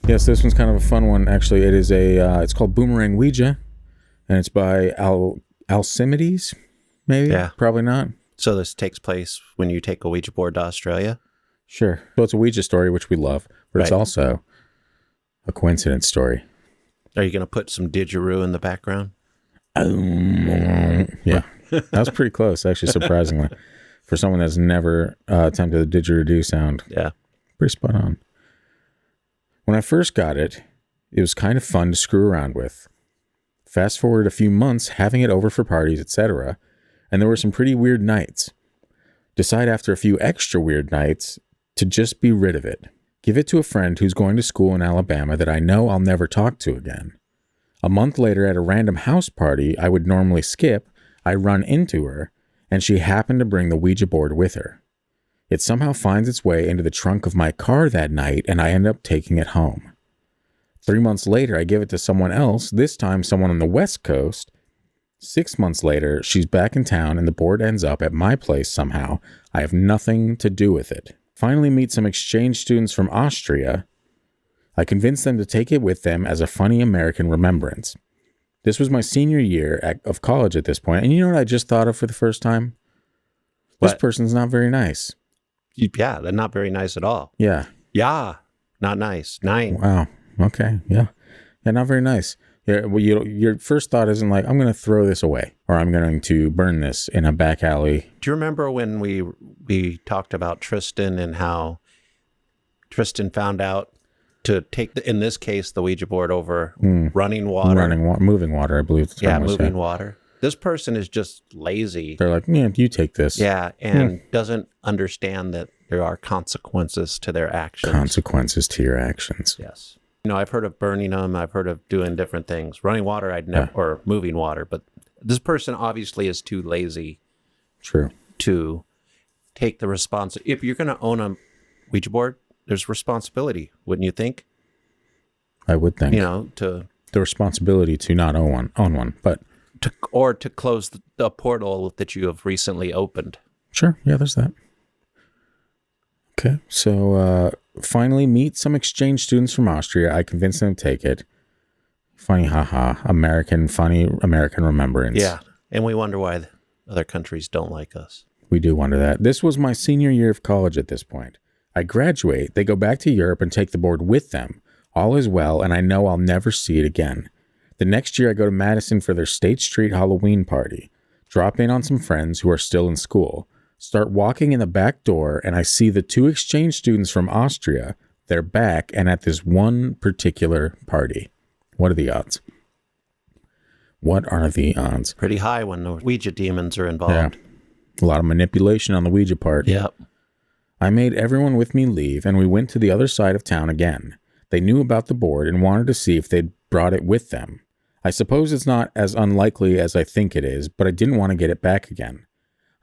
Yes, this one's kind of a fun one. Actually, it is it's called Boomerang Ouija, and it's by Alcimedes, maybe? Yeah. Probably not. So this takes place when you take a Ouija board to Australia? Sure. So it's a Ouija story, which we love, but it's also a coincidence story. Are you going to put some didgeridoo in the background? Yeah. That was pretty close, actually, surprisingly. For someone that's never attempted a didgeridoo sound. Yeah. Pretty spot on. When I first got it, it was kind of fun to screw around with. Fast forward a few months, having it over for parties, etc., and there were some pretty weird nights. Decide after a few extra weird nights to just be rid of it. Give it to a friend who's going to school in Alabama that I know I'll never talk to again. A month later, at a random house party I would normally skip, I run into her, and she happened to bring the Ouija board with her. It somehow finds its way into the trunk of my car that night, and I end up taking it home. 3 months later, I give it to someone else, this time someone on the West Coast. 6 months later, she's back in town, and the board ends up at my place somehow. I have nothing to do with it. Finally meet some exchange students from Austria. I convince them to take it with them as a funny American remembrance. This was my senior year of college at this point, and you know what I just thought of for the first time? This person's not very nice. Yeah, they're not very nice at all. Yeah. Yeah, not nice. 9. Wow. Okay. Yeah. Yeah, not very nice. Yeah, well, your first thought isn't like, I'm going to throw this away or I'm going to burn this in a back alley. Do you remember when we talked about Tristan and how Tristan found out to take, in this case, the Ouija board over running water? Moving water, I believe. Moving water. This person is just lazy. They're like, yeah, you take this. Yeah, and doesn't understand that there are consequences to their actions. Consequences to your actions. Yes. You know, I've heard of burning them. I've heard of doing different things. Running water, I'd never, or moving water. But this person obviously is too lazy. True. To take the responsibility. If you're going to own a Ouija board, there's responsibility, wouldn't you think? I would think. You know, to the responsibility to not own one, but to close the portal that you have recently opened. Sure. Yeah, there's that. Okay. So finally meet some exchange students from Austria. I convince them to take it. Funny, haha. Funny American remembrance. Yeah. And we wonder why other countries don't like us. We do wonder that. This was my senior year of college at this point. I graduate. They go back to Europe and take the board with them. All is well, and I know I'll never see it again. The next year, I go to Madison for their State Street Halloween party. Drop in on some friends who are still in school. Start walking in the back door, and I see the 2 exchange students from Austria. They're back and at this one particular party. What are the odds? What are the odds? Pretty high when the Ouija demons are involved. Yeah. A lot of manipulation on the Ouija part. Yep. I made everyone with me leave, and we went to the other side of town again. They knew about the board and wanted to see if they'd brought it with them. I suppose it's not as unlikely as I think it is, but I didn't want to get it back again.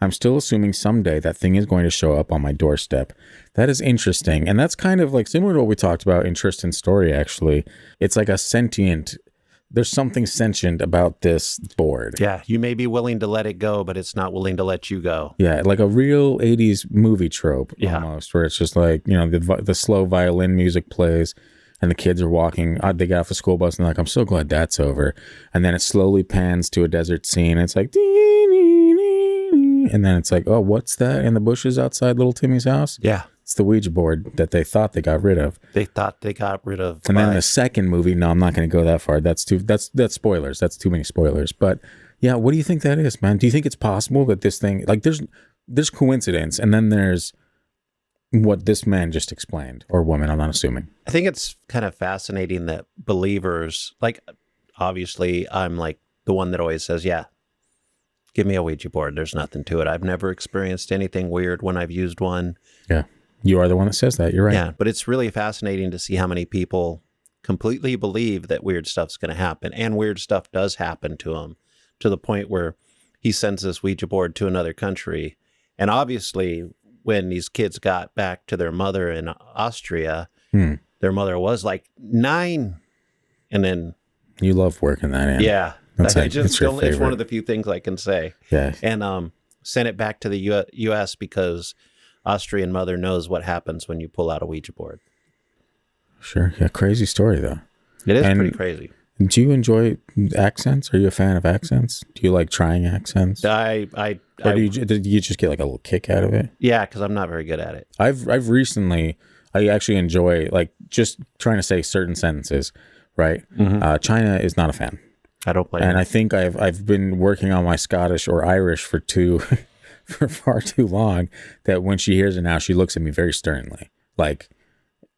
I'm still assuming someday that thing is going to show up on my doorstep. That is interesting, and that's kind of like similar to what we talked about in Tristan's story, actually. It's like there's something sentient about this board. Yeah, you may be willing to let it go, but it's not willing to let you go. Yeah, like a real 80s movie trope almost, where it's just like, you know, the slow violin music plays and the kids are walking. They get off the school bus and they're like, I'm so glad that's over. And then it slowly pans to a desert scene. And it's like, and then it's like, oh, what's that in the bushes outside little Timmy's house? Yeah. It's the Ouija board that they thought they got rid of. They thought they got rid of. And then in the second movie, no, I'm not going to go that far. That's spoilers. That's too many spoilers. But yeah, what do you think that is, man? Do you think it's possible that this thing, like there's coincidence and then there's what this man just explained, or woman, I'm not assuming. I think it's kind of fascinating that believers, like, obviously I'm like the one that always says, yeah, give me a Ouija board. There's nothing to it. I've never experienced anything weird when I've used one. Yeah. You are the one that says that. You're right. Yeah, but it's really fascinating to see how many people completely believe that weird stuff's going to happen, and weird stuff does happen to them, to the point where he sends this Ouija board to another country. And obviously, when these kids got back to their mother in Austria, their mother was like 9. And then... You love working that in. Yeah. It's one of the few things I can say. Yeah. And sent it back to the U.S. because Austrian mother knows what happens when you pull out a Ouija board. Sure. Yeah, crazy story, though. It is pretty crazy. Do you enjoy accents? Are you a fan of accents? Do you like trying accents? Or do you just get like a little kick out of it? Yeah, because I'm not very good at it. I've recently, I actually enjoy like just trying to say certain sentences, right? Mm-hmm. China is not a fan. I don't play. And I think I've been working on my Scottish or Irish for far too long that when she hears it now, she looks at me very sternly. Like,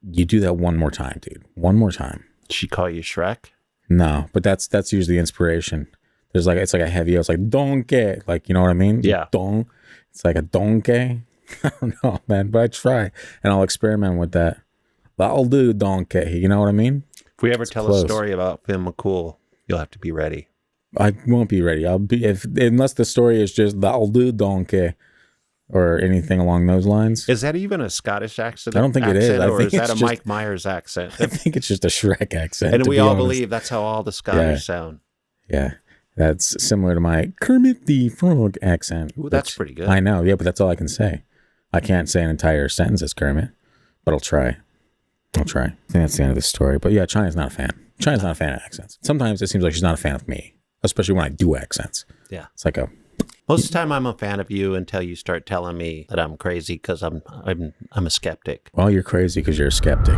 you do that one more time, dude. One more time. Did she call you Shrek? No, but that's usually the inspiration. There's like, it's like a heavy, it's like donkey, like, you know what I mean? Yeah. Dong. It's like a donkey. I don't know, man, but I try and I'll experiment with that. That'll do, donkey. You know what I mean? If we ever tell a story about Finn McCool, you'll have to be ready. I won't be ready. I'll be, unless the story is just that'll do, donkey, or anything along those lines. Is that even a Scottish accent? I don't think it is. Or is that a Mike Myers accent? I think it's just a Shrek accent. And we all believe that's how all the Scottish sound. Yeah. That's similar to my Kermit the Frog accent. Ooh, that's pretty good. I know. Yeah, but that's all I can say. I can't say an entire sentence as Kermit, but I'll try. I think that's the end of the story. But yeah, China's not a fan. China's not a fan of accents. Sometimes it seems like she's not a fan of me, especially when I do accents. Yeah. It's like most of the time I'm a fan of you until you start telling me that I'm crazy because I'm a skeptic. Well, you're crazy because you're a skeptic.